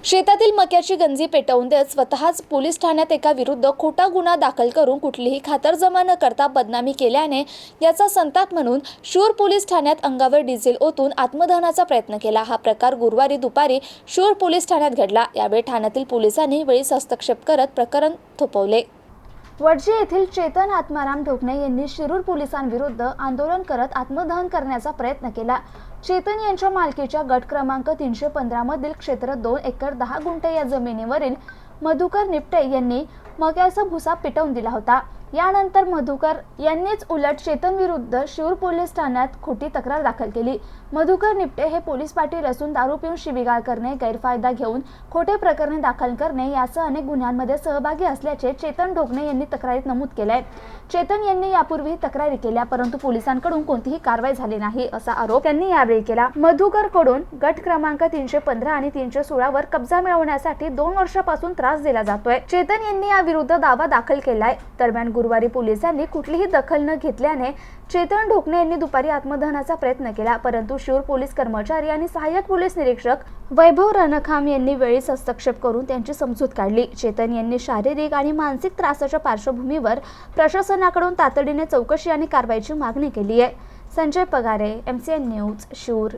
शेतातील मक्याची गंजी पेटवून देत स्वतःच पोलीस ठाण्यात एका विरुद्ध खोटा गुन्हा दाखल करून कुठलीही खातरजमा न करता बदनामी केल्याने याचा संताप म्हणून शूर पोलीस ठाण्यात अंगावर डिझेल ओतून आत्मदहनाचा प्रयत्न केला। हा प्रकार गुरुवारी दुपारी शूर पोलीस ठाण्यात घडला। यावेळी ठाण्यातील पोलिसांनी वेळीच हस्तक्षेप करत प्रकरण थोपवले। वडजी येथील चेतन आत्माराम ढोकणे यांनी शिरूर पोलिसांविरुद्ध आंदोलन करत आत्मदहन करण्याचा प्रयत्न केला। चेतन यांच्या मालकीच्या गट क्रमांक 315 मधील क्षेत्र 2 एकर 10 गुंठे या जमिनीवरील मधुकर निपटे यांनी मक्याचा भुसा पेटवून दिला होता। यानंतर मधुकर यांनीच उलट चेतन विरुद्ध शिरूर पोलीस ठाण्यात खोटी तक्रार दाखल केली। मधुकर निपटे हे पोलीस पाटील असून दारू पिऊन शिवीगाळ करणे, गैरफायदा घेऊन खोटे प्रकरणे दाखल करणे यासह अनेक गुन्ह्यांमध्ये सहभागी असल्याचे चेतन ढोकणे यांनी तक्रारीत नमूद केले आहे। चेतन यांनी यापूर्वी तक्रारी केल्या परंतु पोलिसांकडून कोणतीही कारवाई झाली नाही असा आरोप त्यांनी यावेळी केला। मधुकरकडून गट क्रमांक 315 आणि 316 वर कब्जा मिळवण्यासाठी 2 वर्षापासून त्रास दिला जातोय। चेतन यांनी याविरुद्ध दावा दाखल केलाय। दरम्यान गुरुवारी पोलिसांनी कुठलीही दखल न घेतल्याने चेतन ढोकणे यांनी दुपारी आत्मदहनाचा प्रयत्न केला परंतु शूर पोलीस कर्मचारी आणि सहाय्यक पोलीस निरीक्षक वैभव रणखाम यांनी वेळीच हस्तक्षेप करून त्यांची समजूत काढली। चेतन यांनी शारीरिक आणि मानसिक त्रासाच्या पार्श्वभूमीवर प्रशासनाकडून तातडीने चौकशी आणि कारवाईची मागणी केली आहे। संजय पगारे, MCN न्यूज, शूर।